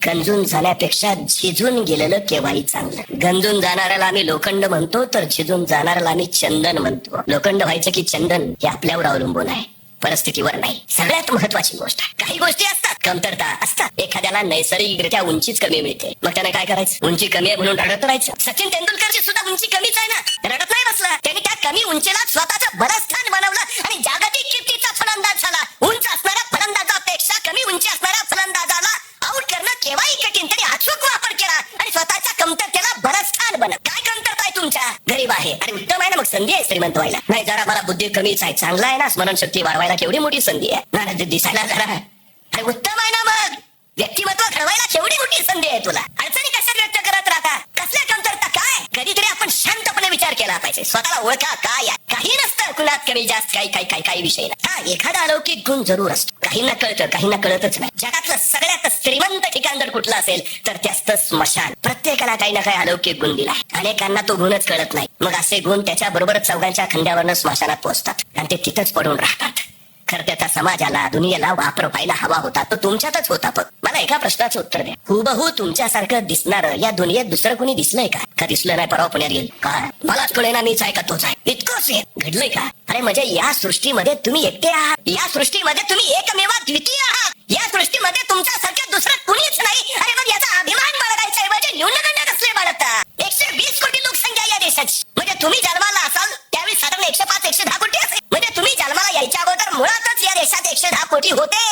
गंजून जाण्यापेक्षा झिजून गेलेलं केव्हाही चांगलं. गंजून जाणाऱ्याला आम्ही लोखंड म्हणतो, तर झिजून जाणाऱ्याला आम्ही चंदन म्हणतो. लोखंड व्हायचं की चंदन हे आपल्यावर अवलंबून आहे, परिस्थितीवर नाही. सगळ्यात महत्वाची गोष्ट आहे, काही गोष्टी असतात, कमतरता असतात. एखाद्याला नैसर्गिकरित्या उंचीच कमी मिळते, मग त्याने काय करायचं? उंची कमी आहे म्हणून रडत राहायचं. सचिन तेंडुलकरची सुद्धा उंची कमीच आहे ना, रडत नाही बसला. त्यांनी त्या कमी उंचीला स्वतःचं बरं स्थान बनवलं आणि जागतिक कीर्तीचा फलंदाज झाला. उंच असणाऱ्या फलंदाजापेक्षा कमी उंची असणाऱ्या फलंदाजाला आउट करणं केव्हाही कठीण. तरी अचूक वापर केला आणि स्वतःच्या कमतरतेला बरं स्थान बनव. काय कमतरता आहे तुमच्या? गरीब आहे आणि उत्तम आहे ना, मग संधी आहे श्रीमंत व्हायला. नाही, जरा मला बुद्धी कमीच आहे, चांगला आहे ना, स्मरणशक्ती वाढवायला केवढी मोठी संधी आहे ना, दिसायला जरा आणि उत्तम आहे ना, मग व्यक्तिमत्व घडवायला केवढी मोठी संधी आहे तुला. अडचणी कशा व्यक्त करत राहता? कसल्या कमतरता काय? कधीतरी आपण शांतपणे विचार केला पाहिजे. स्वतःला ओळखा, काय काही नसतं कुणात कमी जास्त, काही विषय नाही. हा, एखादा अलौकिक गुण जरूर असतो. काहींना कळतं, काहींना कळतच नाही. जगातलं सगळ्यात श्रीमंत ठिकाण जर कुठलं असेल तर ते असतं स्मशान. प्रत्येकाला काही ना काही अलौकिक गुण दिला, अनेकांना तो गुणच कळत नाही. मग असे गुण त्याच्या बरोबर चौघांच्या खांद्यावरनं स्मशानात पोहोचतात आणि ते तिथंच पडून राहतात. खरं त्याचा समाजाला, दुनियेला वापर व्हायला हवा होता, तो तुमच्यातच होता. पण मला एका प्रश्नाचं उत्तर द्या. हुबहू तुमच्यासारखं दिसणारं या दुनियेत दुसरं कोणी दिसलंय का दिसलं नाही? परवा पुण्यात गेल काय, मलाच कळेना मीच आहे का तोच आहे, इतकंच घडलंय का? अरे म्हणजे या सृष्टीमध्ये तुम्ही एकटे आहात, या सृष्टीमध्ये तुम्ही एकमेवा द्वितीय आहात, या सृष्टीमध्ये तुमच्यासारखं दुसरं कुणीच नाही. अरे मग याचा अभिमान बाळगायचा ऐवजी न्यूनगंड कसले बाळगता? 120 कोटी लोकसंख्या या देशाची, म्हणजे तुम्ही जन्माला असाल त्यावेळी साधारण 105-110 कोटी असेल. म्हणजे तुम्ही जन्माला यायच्या अगोदर मुळातच या देशात 110 कोटी होते.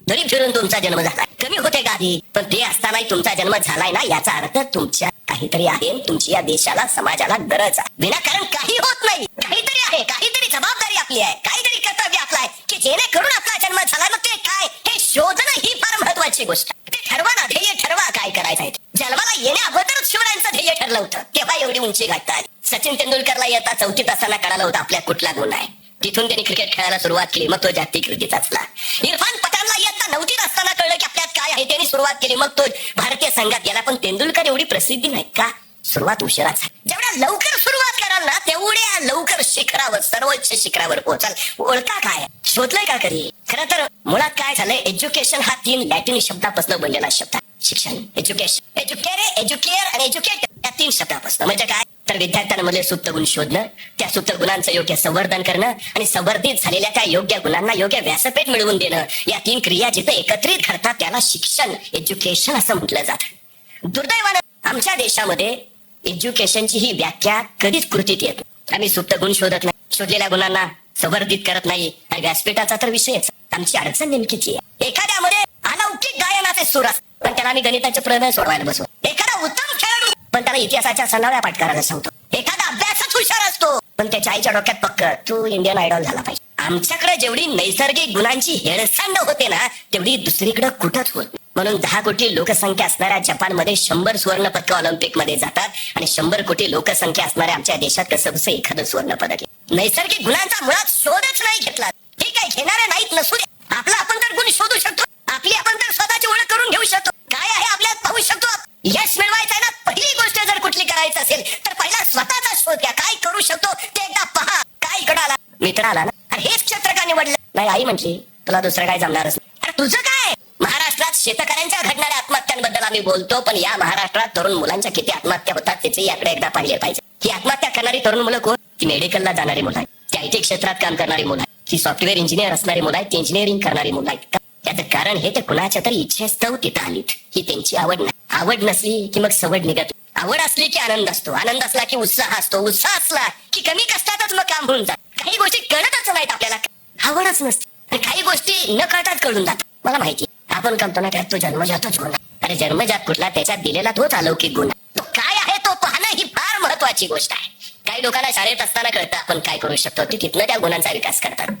जरी फिरून तुमचा जन्म झाला, कमी होते का आधी? पण ते असतानाही तुमचा जन्म झालाय ना, याचा अर्थ तुमच्या काहीतरी आहे, तुमची या देशाला, समाजाला गरज आहे. विनाकारण काही होत नाही, काहीतरी आहे, काहीतरी जबाबदारी आपली आहे, काहीतरी कर्तव्य आपलं आहे की जेणेकरून आपला जन्म झाला. मग ते काय हे शोधणं ही फार महत्वाची गोष्ट. ते ठरवा ना, ध्येय ठरवा काय करायचंय. जन्माला येण्या अगोदरच शिवरायांचं ध्येय ठरलं होतं, तेव्हा एवढी उंची गाठता आली. सचिन तेंडुलकरला येता 4थीत असताना कळालं होतं आपल्यात कुठला गुण आहे. तिथून त्यांनी क्रिकेट खेळायला सुरुवात केली, मग तो जागतिक कीर्तीचा असला. इरफान पठाणला येता 9थीत असताना कळलं की आपल्यात काय आहे, त्यांनी सुरुवात केली, मग तो भारतीय संघात गेला. पण तेंडुलकर एवढी प्रसिद्धी नाही का? सुरुवात उशिराच. जेवढ्या लवकर सुरुवात कराल ना, तेवढ्या लवकर शिखरावर, सर्वोच्च शिखरावर पोहोचाल. ओळखा काय, शोधलंय का कधी? खरं तर मुळात काय झालंय, एज्युकेशन हा 3 लॅटिन शब्दापासून बनलेला शब्द. शिक्षण, एज्युकेशन, एज्युकेरे, एज्युकेअर आणि एज्युकेट या 3 शब्दापासून. म्हणजे काय तर विद्यार्थ्यांमध्ये सुप्त गुण शोधणं, त्या सुप्त गुणांचं योग्य संवर्धन करणं आणि संवर्धित झालेल्या त्या योग्य गुणांना योग्य व्यासपीठ मिळवून देणं, या 3 क्रिया जिथे एकत्रित घडतात त्याला शिक्षण, एज्युकेशन असं म्हटलं जातं. दुर्दैवानं आमच्या देशामध्ये एज्युकेशनची ही व्याख्या कधीच कृतीत येत. आम्ही सुप्त गुण शोधत नाही, शोधलेल्या गुणांना संवर्धित करत नाही आणि व्यासपीठाचा तर विषयच. आमची अडचण नेमकीची आहे, एखाद्यामध्ये अलौकिक गायनाचे सूर असतात पण त्याला आम्ही गणिताचे प्रमेय सोडवायला बसू. एखादा उत्तम खेळाडू पण त्याला इतिहासाच्या सनाव्या पाठ करायला सांगतो. एखादा अभ्यासच हुशार असतो पण त्याच्या आईच्या डोक्यात पक्क तू इंडियन आयडॉल झाला पाहिजे. आमच्याकडे जेवढी नैसर्गिक गुणांची हेळसांड होते ना, तेवढी दुसरीकडे कुठंच होत. म्हणून 10 कोटी लोकसंख्या असणाऱ्या जपानमध्ये 100 सुवर्ण पदक ऑलिम्पिक मध्ये जातात आणि 100 कोटी लोकसंख्या असणाऱ्या आमच्या देशात कसं एखादं सुवर्ण पदक. नैसर्गिक गुणांचा मुळात शोधच नाही घेतला. ठीक आहे, घेणारे नाहीत नसू दे, आपला आपण तर गुण शोधू शकतो, आपली आपण तर स्वतःची ओळख करून घेऊ शकतो. काय आहे आपल्यात पाहू शकतो. यश मिळवायचं आहे ना, पहिली गोष्ट जर कुठली करायचं असेल तर पहिला स्वतःचा शोध घ्या. काय करू शकतो ते एकदा पहा. काय कळाला मित्राला ना, अरे हेच क्षेत्र का निवडलं? नाही, आई म्हटली तुला दुसरं काय जमणारच नाही. अरे तुझं काय? महाराष्ट्रात शेतकऱ्यांच्या घडणाऱ्या आत्महत्यांबद्दल आम्ही बोलतो, पण या महाराष्ट्रात तरुण मुलांच्या किती आत्महत्या होतात त्याचे याकडे एकदा पाहिले पाहिजे. ही आत्महत्या करणारी तरुण मुलं कोण? ती मेडिकलला जाणारी मुलं आहेत, ती IT क्षेत्रात काम करणारी मुलं आहेत, ती सॉफ्टवेअर इंजिनियर असणारी मुलं आहेत, ती इंजिनिअरिंग करणारी मुलं आहेत. त्याचं कारण हे ते कुणाच्या तरी इच्छेस्तव तिथं आलीत. ही त्यांची आवड नाही. आवड नसली की मग सवड निघत. आवड असली की आनंद असतो, आनंद असला की उत्साह असतो, उत्साह असला की कमी कष्टातच मग काम होऊन जात. काही गोष्टी कळतच नाहीत आपल्याला, आवडच नसते आणि काही गोष्टी न कळताच कळून जातात. मला माहिती आपण करतो ना, त्यात तो जन्मजातच गुण. अरे जन्मजात कुठला, त्याच्यात दिलेला तोच अलौकिक गुण. तो काय आहे तो पाहणं ही फार महत्वाची गोष्ट आहे. काही लोकांना शाळेत असताना कळतं आपण काय करू शकतो, ते तिथनं त्या गुणांचा विकास करतात.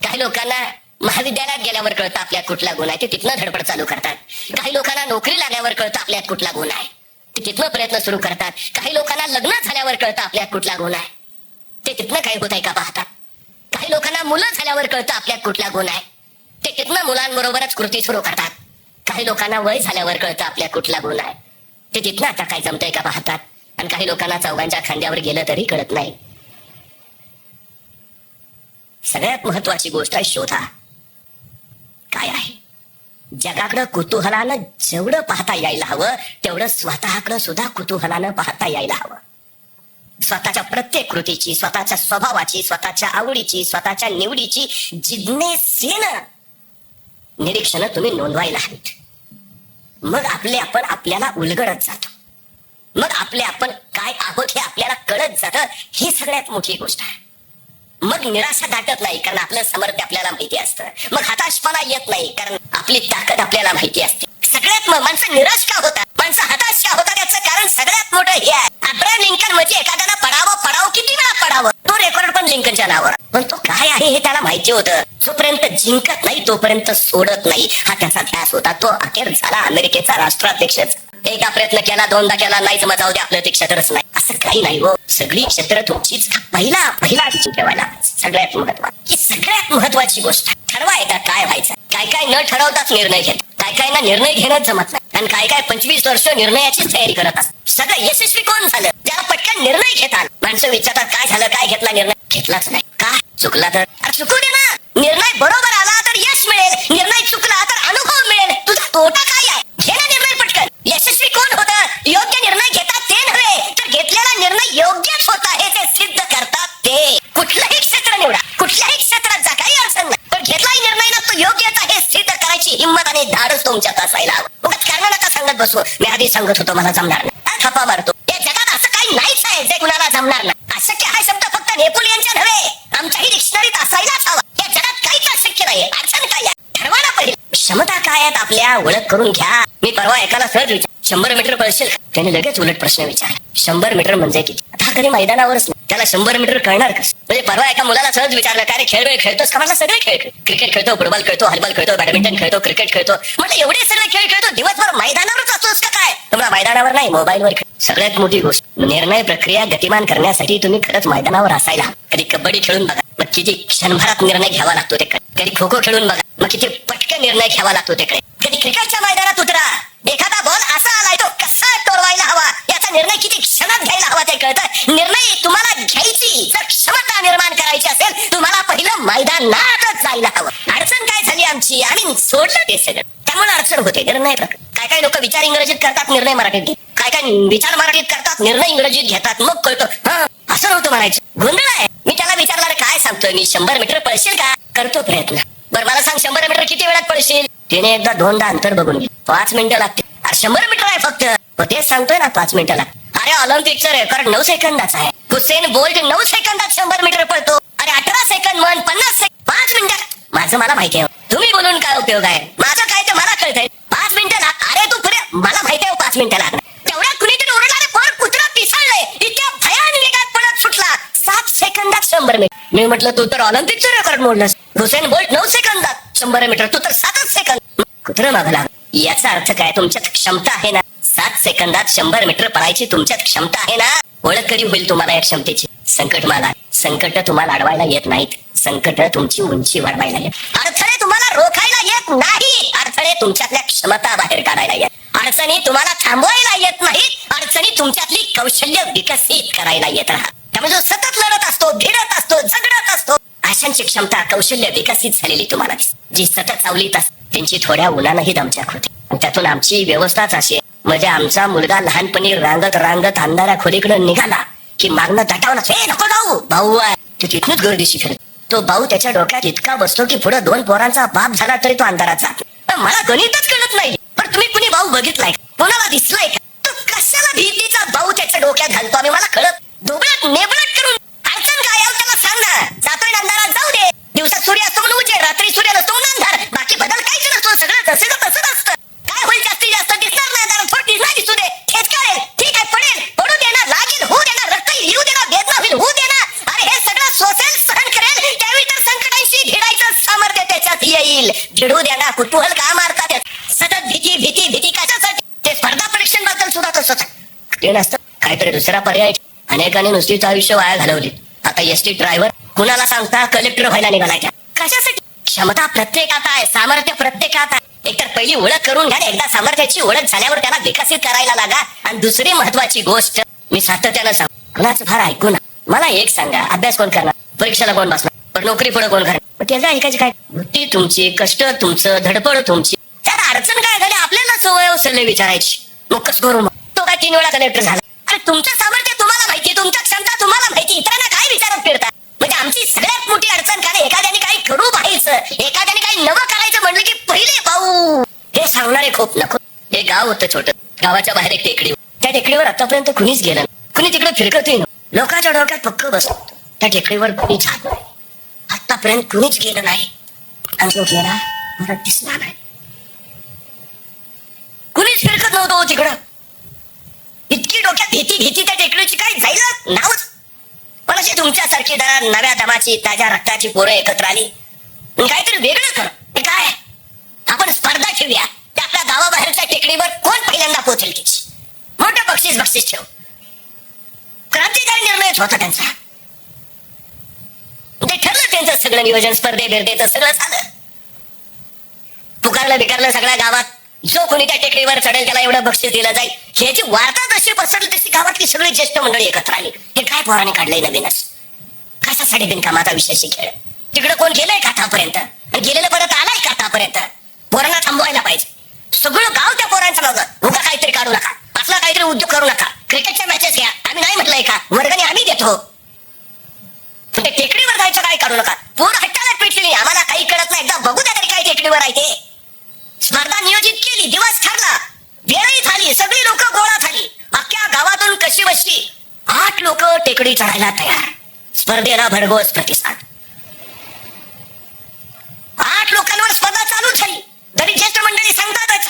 काही लोकांना महाविद्यालयात गेल्यावर कळतं आपल्यात कुठला गुण आहे, ते तिथनं धडपड चालू करतात. काही लोकांना नोकरी लागल्यावर कळतं आपल्यात कुठला गुण आहे, ते तिथनं प्रयत्न सुरू करतात. काही लोकांना लग्न झाल्यावर कळतं आपल्यात कुठला गुण आहे, ते तिथनं काय होत आहे का पाहतात. काही लोकांना मुलं झाल्यावर कळतं आपल्यात कुठला गुण आहे, ते तिथनं मुलांबरोबरच कृती सुरू करतात. काही लोकांना वय झाल्यावर कळतं आपल्यात कुठला गुण आहे, ते तिथनं आता काय जमतंय का पाहतात. आणि काही लोकांना चौघांच्या खांद्यावर गेलं तरी कळत नाही. सगळ्यात महत्वाची गोष्ट आहे शोधा काय आहे. जगाकडं कुतूहलानं जेवढं पाहता यायला हवं तेवढं स्वतःकडं सुद्धा कुतूहलानं पाहता यायला हवं. स्वतःच्या प्रत्येक कृतीची, स्वतःच्या स्वभावाची, स्वतःच्या आवडीची, स्वतःच्या निवडीची जिज्ञेसेनं निरीक्षण तुम्ही नोंदवायला हवीत. मग आपण आपल्याला उलगडत जातो. मग आपण काय आहोत हे आपल्याला कळत जातं. ही सगळ्यात मोठी गोष्ट आहे. मग निराशा दाटत नाही, कारण आपलं सामर्थ्य आपल्याला माहिती असतं. मग हताशपणा येत नाही, कारण आपली ताकद आपल्याला माहिती असते. सगळ्यात माणसं निराश का होतात, माणसं हताश का होतात, याचं कारण सगळ्यात मोठं हे आहे. अब्राहम लिंकन म्हणजे एखाद्याला पडावं किती वेळा पडावं, तो रेकॉर्ड पण लिंकनच्या नावावर. पण तो काय आहे हे त्याला माहिती होतं. जोपर्यंत जिंकत नाही तोपर्यंत सोडत नाही, हा त्याचा ध्यास होता. तो अखेर झाला अमेरिकेचा राष्ट्राध्यक्ष. एकदा प्रयत्न केला, दोनदा केला, नाहीच मग जाऊ दे, आपलं ते क्षेत्रच नाही, असं काही नाही हो. सगळी क्षेत्र तुमचीच. पहिला ठेवायला सगळ्यात महत्वाची, सगळ्यात महत्वाची गोष्ट ठरवायचा काय व्हायचं. काय न ठरवताच निर्णय घेत, काय ना निर्णय घेणंच जमत नाही, आणि काय 25 वर्ष निर्णयाचीच तयारी करत असतात. सगळं यशस्वी कोण झालं, ज्याला पटकन निर्णय घेतात. माणसं विचारतात काय झालं, काय घेतला निर्णय, घेतलाच नाही का, चुकला तर चुकू दे ना. निर्णय बरोबर आला तर यश मिळेल, निर्णय चुकला तर अनुभव मिळेल. तुझा तोटा काय आहे, घे ना निर्णय पटकन. यशस्वी कोण होतं, योग्य निर्णय घेतात ते नव्हे, तर घेतलेला निर्णय योग्यच होता हे ते सिद्ध करतात ते. कुठलंही क्षेत्र निवडा, कुठल्याही क्षेत्रात जा, काही अडचण नाही, पण घेतलाही निर्णय ना तो योग्यच आहे सिद्ध करायची हिंमत आणि धाडस तुमच्यात असायला हवं. उगाच कारण नका सांगत बसू, मी आधी सांगत होतो मला जमणार नाही, थपा मारतो. या जगात असं काही नाहीच आहे जे कुणाला जमणार नाही. अशक्य हा शब्द फक्त नेपोलियनच्या नव्हे, आमच्याही डिक्शनरीत असायलाच हवा. या जगात काहीच अशक्य नाही. अडचण काय आहे, ठरवा ना पहिले. क्षमता काय आहेत आपल्या, ओळख करून घ्या. मी परवा एकाला सहज विचार, 100 मीटर पळशील, त्याने लगेच उलट प्रश्न विचारला, 100 मीटर म्हणजे किती. आता कधी मैदानावरच नाही, त्याला 100 मीटर कळणार कसं. म्हणजे परवा एका मुलाला सहज विचारलं, काय रे खेळ खेळतोस का. मला सगळे खेळ, क्रिकेट खेळतो, फुटबॉल खेळतो, हॉलीबॉल खेळतो, बॅडमिंटन खेळतो, क्रिकेट खेळतो. म्हटलं एवढे सगळे खेळ खेळतो, दिवसभर मैदानावरच असतोस का काय. तुम्हाला मैदानावर नाही, मोबाईलवर खेळ. सगळ्यात मोठी गोष्ट, निर्णय प्रक्रिया गतिमान करण्यासाठी तुम्ही खरंच मैदानावर असायला. कधी कबड्डी खेळून बघा, मग किती क्षणभरात निर्णय घ्यावा लागतो ते. कधी खो खो खेळून बघा, मग किती पटकन निर्णय घ्यावा लागतो ते. कधी क्रिकेटच्या मैदानात उतरा, एखादा बॉल असा आलाय तो कसा तोडवायला हवा याचा निर्णय किती क्षणात घ्यायला हवा ते कळतं. निर्णय तुम्हाला घ्यायची जर क्षमता निर्माण करायची असेल, तुम्हाला पहिलं मैदानातच जायला हवं. अडचण काय झाली आमची, आम्ही सोडलं ते सगळं, त्यामुळे अडचण होते. निर्णय प्रक्रिया, काय लोक विचार इंग्रजीत करतात, निर्णय मराठीत घेतात. काय विचार मराठीत करतात, निर्णय इंग्रजीत घेतात. मग कळतं हा असं नव्हतं म्हणायचं, गोंधळ आहे. मी त्याला विचारलं काय सांगतोय मी, 100 मीटर पळशील का, करतो प्रयत्न. बरं मला सांग 100 मीटर किती वेळात पळशील. तिने एकदा दोनदा अंतर बघून घे, 5 मिनिटं लागते. 100 मीटर आहे फक्त, तेच सांगतोय ना 5 मिनिटं लागते. अरे ऑलिम्पिकचं रेकॉर्ड 9 सेकंदाचा आहे. हुसेन बोल्ट 9 सेकंदात 100 मीटर पळतो. अरे 18 सेकंद म्हण, 50 सेकंद, 5 मिनिटं. माझं मला माहिती आहे, तुम्ही बोलून काय उपयोग आहे. माझं काय ते मला कळतंय. 5 मिनिटं लाग, अरे तू पुढे, मला माहिती आहे 5 मिनिटं लागणार. तेवढ्या कुणीतरी ओरडला, पण कुत्रा पिसाळलंय, इतक्या भयान वेगात पळत सुटला, 7 सेकंदात 100 मीटर. मी म्हटलं तू तर ऑलिम्पिकचं रेकॉर्ड मोडलंस. हुसेन बोल्ट 9 सेकंदात 100 मीटर, तू तर 7 सेकंद. कुत्र मागं लाग. याचा अर्थ काय, तुमच्यात क्षमता आहे ना, 7 सेकंदात 100 मीटर पळायची तुमच्यात क्षमता आहे ना. ओळख कधी होईल तुम्हाला या क्षमतेची. संकट मला, संकट तुम्हाला अडवायला येत नाहीत, संकट तुमची उंची वाढवायला येत. अडथळे तुम्हाला रोखायला येत नाही, अडथळे तुमच्यातल्या क्षमता बाहेर काढायला येत. अडचणी तुम्हाला थांबवायला येत नाही, अडचणी तुमच्यातली कौशल्य विकसित करायला येत राहतात. त्यामुळे जो सतत लढत असतो, भिडत असतो, झगडत असतो, अशांची क्षमता कौशल्य विकसित झालेली तुम्हाला दिसते. जी सतत चावलीत असते त्यांची थोड्या उन्हानंही दमछाक होते. त्यातून आमची व्यवस्थाच अशी आहे, म्हणजे आमचा मुलगा लहानपणी रांगत अंधाऱ्या खोलीकडे निघाला की मागणं दटावला, हे नको जाऊ, भाऊ आहे. तो तिथूनच गर्दीशी फिरत. तो भाऊ त्याच्या डोक्यात इतका बसतो की पुढे 2 पोरांचा बाप झाला तरी तो अंधाराचा. मला गणितच कळत नाही. पण तुम्ही कुणी भाऊ बघितलाय, कोणाला दिसलाय का, तो कशाला भीतीचा भाऊ त्याच्या डोक्यात घालतो आम्ही, मला कळत. दुबळट नेबळट करून अडचण काय आहे त्याला सांग ना. जातोय अंधारात जाऊ दे, दिवसात सूर्य असतो म्हणून उजेड, रात्री सूर्य नसतो म्हणून अंधार, बाकी बदल काहीच नसतो. सगळं तसं असतं. काय होईल, जास्तीत जास्त दिसणार नाही अंधारात, थोडी नाही दिसू दे, हेच कळेल, ठीक आहे, पडेल, पडू देणार, लागेल होऊ देणार, रक्त येऊ देणार, वेदना होईल होऊ देणार. अरे हे सगळं सोसेल, सहन करेल, त्यावेळी तर संकटांशी भिडायचं सामर्थ्य त्याच्यात येईल. भिडू देणार, कुतूहल का मारतात सतत, भीती कशासाठी. ते स्पर्धा परीक्षांबद्दल सुद्धा तसंच ते नसतं, काहीतरी दुसरा पर्याय. अनेकांनी नुसतीच आयुष्य वाया घालवली. आता एसटी ड्रायव्हर कुणाला सांगता कलेक्टर व्हायला निघालाय, कशासाठी. क्षमता प्रत्येकात आहे, सामर्थ्य प्रत्येकात आहे. एकतर पहिली ओळख करून घ्या, एकदा सामर्थ्याची ओळख झाल्यावर त्याला विकसित करायला लागा. आणि दुसरी महत्वाची गोष्ट मी सातत्यानं सांग, कुणाचं फार ऐकू ना. मला एक सांगा, अभ्यास कोण करणार, परीक्षेला कोण बसणार, पण नोकरी पुढे कोण करणार. त्याचं ऐकायची काय, बुद्धी तुमची, कष्ट तुमचं, धडपड तुमची, त्यात अडचण काय झाली आपल्याला सवय उसरले विचारायची. मग कस करू मग? तो काय 3 वेळा कलेक्टर झाला. अरे तुमचं सामर्थ्य तुम्हाला माहिती, तुमच्या क्षमता तुम्हाला माहिती, इतरांना काय विचारत फिरता? म्हणजे आमची सगळ्यात मोठी अडचण काय, एखाद्याने काही करू पाहायचं, एखाद्याने काही नवं करायचं म्हणलं की पहिले भाऊ हे सांगणारे खूप नको. हे गाव होतं छोटं, गावाच्या बाहेर एक टेकडी. त्या टेकडीवर आतापर्यंत कुणीच गेलं, कुणी तिकडे फिरकतही नव्हतं. लोकांच्या डोक्यात पक्क बसत त्या टेकडीवर कुणी जात नाही. आतापर्यंत कुणीच गेलं नाही आणि तो गेला मला दिसला नाही. कुणीच फिरकत नव्हतं तिकडं. इतकी डोक्यात भीती त्या टेकडीची काय जाईल नावच. पण अशी तुमच्यासारखी जरा नव्या दमाची ताज्या रक्ताची पोरं एकत्र आली काहीतरी वेगळं कर. हे काय आपण स्पर्धा ठेवूया, त्या आपल्या गावाबाहेरच्या टेकडीवर कोण पहिल्यांदा पोहोचेल त्याची. मोठं बक्षीस ठेव. क्रांतिकारी निर्णयच होता त्यांचा. ते ठरलं त्यांचं सगळं नियोजन, स्पर्धे बिर्धेचं सगळं झालं. पुकारलं सगळ्या गावात जो कोणी त्या टेकडीवर चढेल त्याला एवढं बक्षीस दिलं जाईल. ह्याची वार्ता जशी पसरली तशी गावातली सगळी ज्येष्ठ मंडळी एकत्र आली. हे काय पोराने काढलंय नवीनच, कशासाठी बिनकामाचा विषयाशी खेळ. तिकडे कोण गेलंय का आतापर्यंत, गेलेलं परत आलाय का आतापर्यंत? पोरांना थांबवायला पाहिजे. सगळं गाव त्या पोरांच्या मागं. उगा काहीतरी काढू नका, असला काहीतरी उद्योग करू नका. क्रिकेटच्या मॅचेस घ्या, आम्ही नाही म्हटलंय का, वर्गणी आम्ही देतो. पण ते टेकडीवर जायचं काय काढू नका. पोर हट्टाला पेटलेली, आम्हाला काही कळत नाही, एकदा बघू द्या तरी काय टेकडीवर आहे ते. स्पर्धा नियोजित केली, दिवस ठरला, वेळही झाली, सगळी लोक गोळा झाली. अख्ख्या गावातून कशी बसली 8 लोक टेकडी चढायला तयार. स्पर्धेला भरघोस प्रतिसाद. 8 लोकांवर स्पर्धा चालू झाली. तरी ज्येष्ठ मंडळी सांगतातच,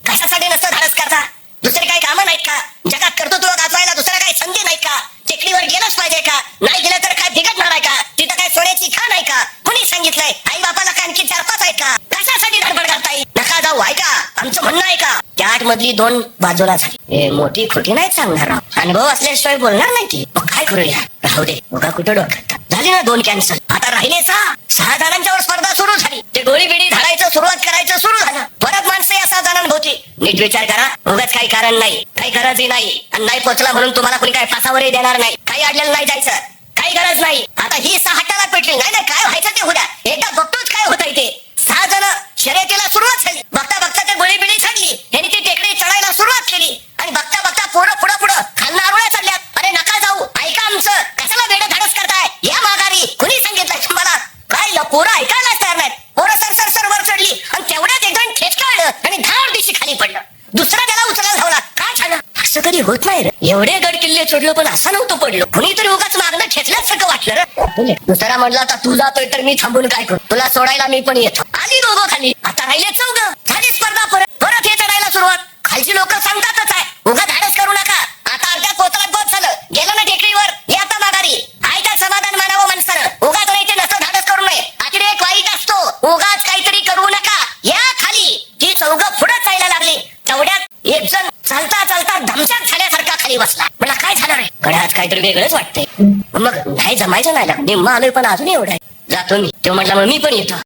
कशासाठी नसतं धाडस करता, दुसरे काही कामं नाहीत का, जगात कर्तृत्व गाजवायला दुसऱ्या काही संधी नाहीत का, टेकडीवर गेलंच पाहिजे का, नाही गेलं तर काय बिघडणार आहे का, तिथं काय सोन्याची खाण आहे का, कुणी सांगितलंय, आई बापाला काय आणखी 4-5 आहेत का, कशासाठी धडपड करताय, नका जाऊ ऐका, आमचं म्हणणं आहे का. त्या 8 मधली 2 बाजूला झाली. हे मोठी खोटी नाही सांगणार, अनुभव असल्याशिवाय बोलणार नाही ती. मग काय करूया, राहू दे, उगा कुठं डोक्यात. झाली ना 2 कॅन्सल, आता राहिले 6 जणांच्यावर स्पर्धा सुरू झाली. ते गोळी बिडी धाडायचं सुरुवात करायचं सुरू झालं. परत माणसं या 6 जणांभोवती. नीट विचार करा, उगाच काही कारण नाही, काही गरजही नाही, आणि नाही पोचला म्हणून तुम्हाला कोणी काही फासावरही देणार नाही, काही अडलेलं नाही जायचं, काही गरज नाही. आता ही 6 हट्टाला पेटली नाही, काय व्हायचं ते होत्या, एकदा बघतोच काय होत ते. 6 जण शर्यतीला सुरुवात झाली. बघता बघता ते गोळी बिडी चढली, यांनी ती टेकडी चढायला सुरुवात केली, आणि बघता बघता पोरं पुढं खालनं आरोळ्या चढल्यात. अरे नका जाऊ, ऐका आमचं, कशाला वेळ धाडस करताय, या माघारी. कुणी सांगितलं तुम्हाला, काय पोरं ऐकायलाच तयार नाहीत. पोरं सर वर चढली, आणि तेवढ्यात एक जण ठेचकाळलं आणि धाड दिशी खाली पडलं. दुसरा त्याला उचलायला धावला. काय झालं, असं कधी होत नाही रे. एवढे गड किल्ले चढलो पण असं नव्हतं पडलो. कुणीतरी उगाच मागणं ठेचल्यासारखं वाटलं रे. दुसरा म्हणला, आता तू जातोय तर मी थांबून काय करू, तुला सोडायला मी पण येतो. आली दोघं खाली. आता राहिले 4. झाली स्पर्धा. परत हे चढायला सुरुवात. खालची लोक सांगतातच आहे, उगा धाडस करू नका. आता अर्ध्यात पोचलात, बस झालं, गेलं ना टेकडीवर, ये आता माघारी. आयता समाधान मानावं माणसानं, उगाच राहायचे नसतं, धाडस करू नये. आखिर एक वाईट असतो, उगाच काहीतरी करू नका, या खाली. ती 4 पुढे जायला लागली. तेवढ्यात एक जण चालता चालता धमशात झाल्यासारखा खाली बसला. मला काय झालं रे, गड्यात काहीतरी वेगळंच वाटतंय. मग नाही जमायचं नाही, निम्मा आलोय पण अजून एवढं आहे. जातो मी. तो म्हटला मग मी पण येतो.